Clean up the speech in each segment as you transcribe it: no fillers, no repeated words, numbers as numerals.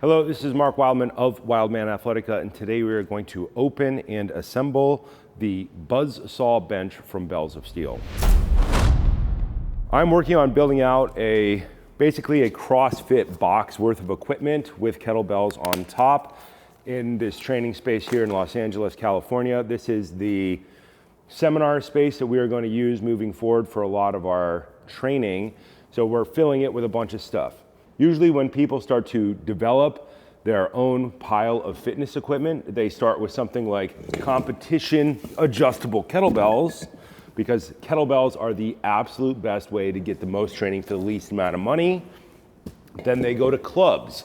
Hello, this is Mark Wildman of Wildman Athletica, and today we are going to open and assemble the Buzzsaw bench from Bells of Steel. I'm working on building out basically a CrossFit box worth of equipment with kettlebells on top in this training space here in Los Angeles, California. This is the seminar space that we are going to use moving forward for a lot of our training. So we're filling it with a bunch of stuff. Usually when people start to develop their own pile of fitness equipment, they start with something like competition adjustable kettlebells, because kettlebells are the absolute best way to get the most training for the least amount of money. Then they go to clubs.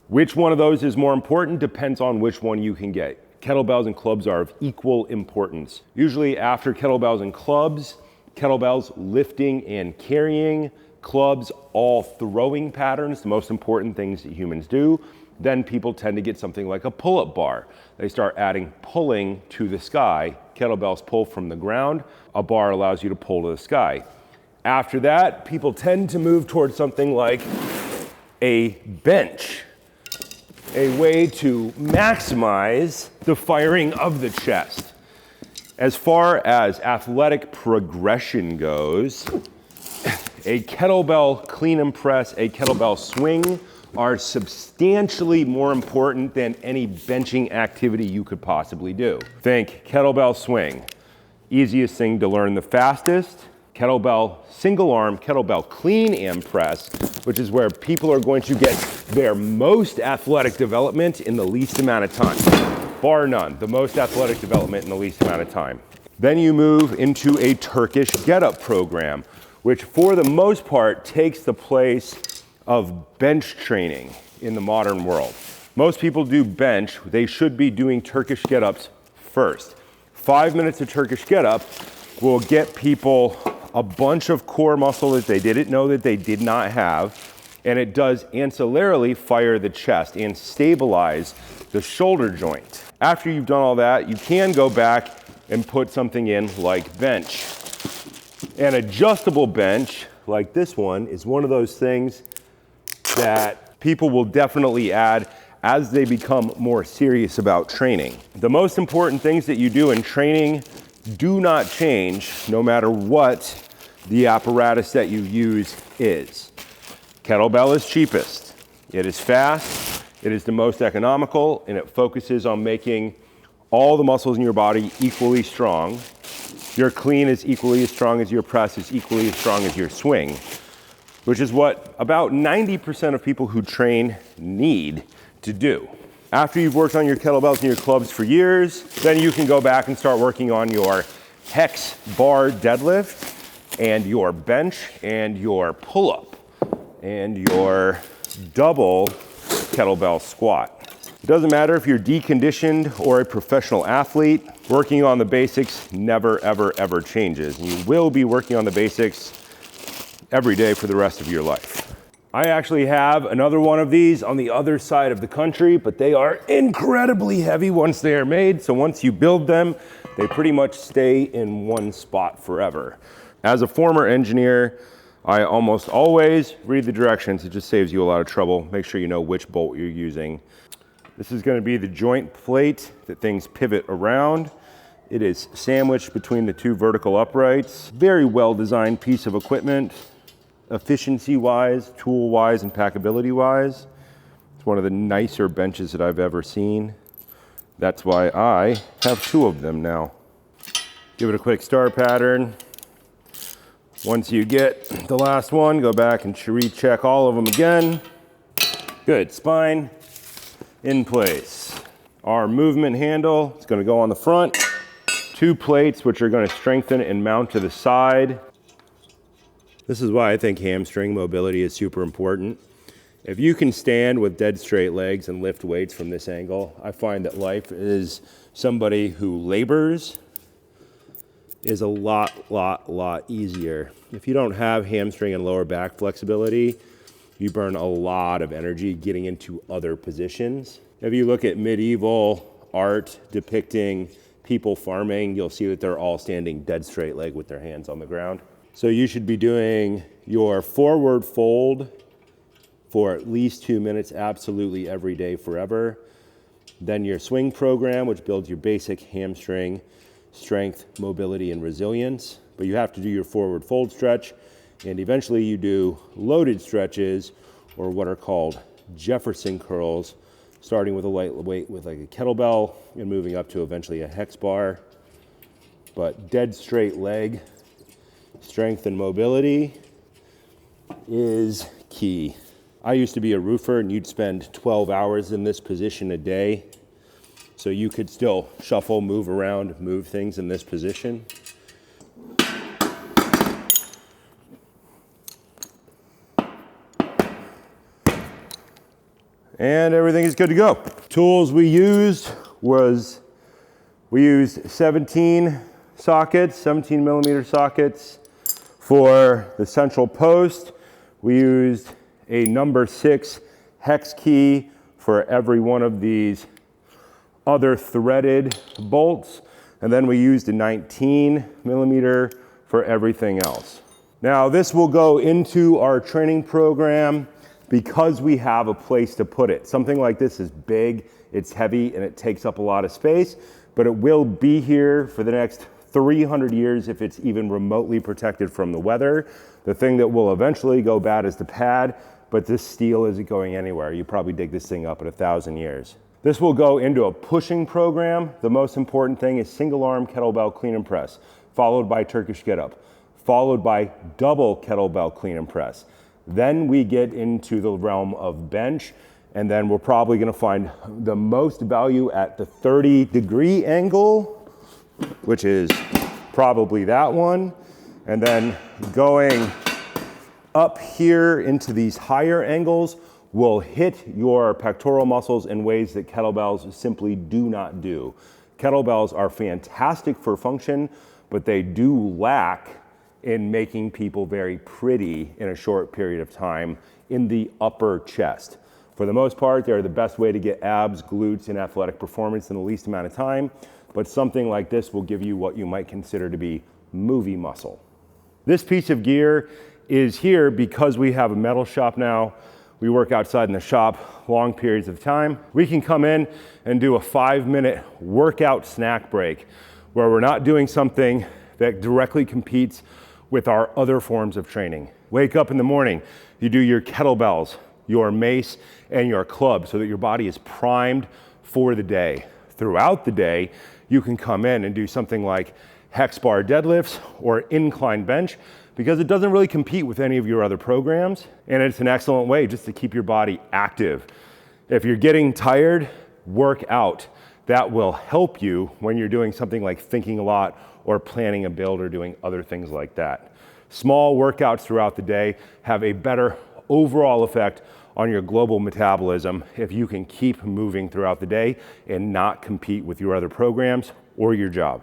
Which one of those is more important depends on which one you can get. Kettlebells and clubs are of equal importance. Usually after kettlebells and clubs, kettlebells lifting and carrying, clubs all throwing patterns, the most important things that humans do. Then people tend to get something like a pull-up bar. They start adding pulling to the sky. Kettlebells pull from the ground. A bar allows you to pull to the sky. After that, people tend to move towards something like a bench, a way to maximize the firing of the chest. As far as athletic progression goes, a kettlebell clean and press, a kettlebell swing are substantially more important than any benching activity you could possibly do. Think kettlebell swing, easiest thing to learn the fastest. Kettlebell single arm, kettlebell clean and press, which is where people are going to get their most athletic development in the least amount of time. Bar none, the most athletic development in the least amount of time. Then you move into a Turkish Get-Up program, which for the most part takes the place of bench training in the modern world. Most people do bench, they should be doing Turkish Get-Ups first. 5 minutes of Turkish Get-Up will get people a bunch of core muscle that they didn't know that they did not have, and it does ancillarily fire the chest and stabilize the shoulder joint. After you've done all that, you can go back and put something in like bench. An adjustable bench like this one is one of those things that people will definitely add as they become more serious about training. The most important things that you do in training do not change no matter what the apparatus that you use is. Kettlebell is cheapest. It is fast, it is the most economical, and it focuses on making all the muscles in your body equally strong. Your clean is equally as strong as your press, is equally as strong as your swing, which is what about 90% of people who train need to do. After you've worked on your kettlebells and your clubs for years, then you can go back and start working on your hex bar deadlift and your bench and your pull-up and your double kettlebell squat. It doesn't matter if you're deconditioned or a professional athlete, working on the basics never, ever, ever changes. You will be working on the basics every day for the rest of your life. I actually have another one of these on the other side of the country, but they are incredibly heavy once they are made. So once you build them, they pretty much stay in one spot forever. As a former engineer, I almost always read the directions. It just saves you a lot of trouble. Make sure you know which bolt you're using. This is going to be the joint plate that things pivot around. It is sandwiched between the two vertical uprights. Very well designed piece of equipment, efficiency-wise, tool-wise, and packability-wise. It's one of the nicer benches that I've ever seen. That's why I have two of them now. Give it a quick star pattern. Once you get the last one, go back and recheck all of them again. Good, spine in place. Our movement handle is going to go on the front. Two plates which are going to strengthen and mount to the side. This is why I think hamstring mobility is super important. If you can stand with dead straight legs and lift weights from this angle, I find that life is somebody who labors is a lot easier. If you don't have hamstring and lower back flexibility, you burn a lot of energy getting into other positions. If you look at medieval art depicting people farming, you'll see that they're all standing dead straight leg with their hands on the ground. So you should be doing your forward fold for at least 2 minutes, absolutely every day, forever. Then your swing program, which builds your basic hamstring strength, mobility, and resilience. But you have to do your forward fold stretch, and eventually you do loaded stretches, or what are called Jefferson curls, starting with a light weight with like a kettlebell and moving up to eventually a hex bar. But dead straight leg strength and mobility is key. I used to be a roofer, and you'd spend 12 hours in this position a day. So you could still shuffle, move around, move things in this position. And everything is good to go. Tools we used was, we used 17 sockets, 17 millimeter sockets for the central post. We used a number 6 hex key for every one of these other threaded bolts. And then we used a 19 millimeter for everything else. Now this will go into our training program because we have a place to put it. Something like this is big, it's heavy, and it takes up a lot of space, but it will be here for the next 300 years if it's even remotely protected from the weather. The thing that will eventually go bad is the pad, but this steel isn't going anywhere. You probably dig this thing up in 1,000 years. This will go into a pushing program. The most important thing is single arm kettlebell clean and press, followed by Turkish get-up, followed by double kettlebell clean and press. Then we get into the realm of bench, and then we're probably gonna find the most value at the 30-degree angle, which is probably that one. And then going up here into these higher angles will hit your pectoral muscles in ways that kettlebells simply do not do. Kettlebells are fantastic for function, but they do lack in making people very pretty in a short period of time in the upper chest. For the most part, they're the best way to get abs, glutes, and athletic performance in the least amount of time, but something like this will give you what you might consider to be movie muscle. This piece of gear is here because we have a metal shop now. We work outside in the shop long periods of time. We can come in and do a 5-minute workout snack break where we're not doing something that directly competes with our other forms of training. Wake up in the morning, you do your kettlebells, your mace, and your club so that your body is primed for the day. Throughout the day, you can come in and do something like hex bar deadlifts or incline bench because it doesn't really compete with any of your other programs, and it's an excellent way just to keep your body active. If you're getting tired, work out. That will help you when you're doing something like thinking a lot or planning a build or doing other things like that. Small workouts throughout the day have a better overall effect on your global metabolism if you can keep moving throughout the day and not compete with your other programs or your job.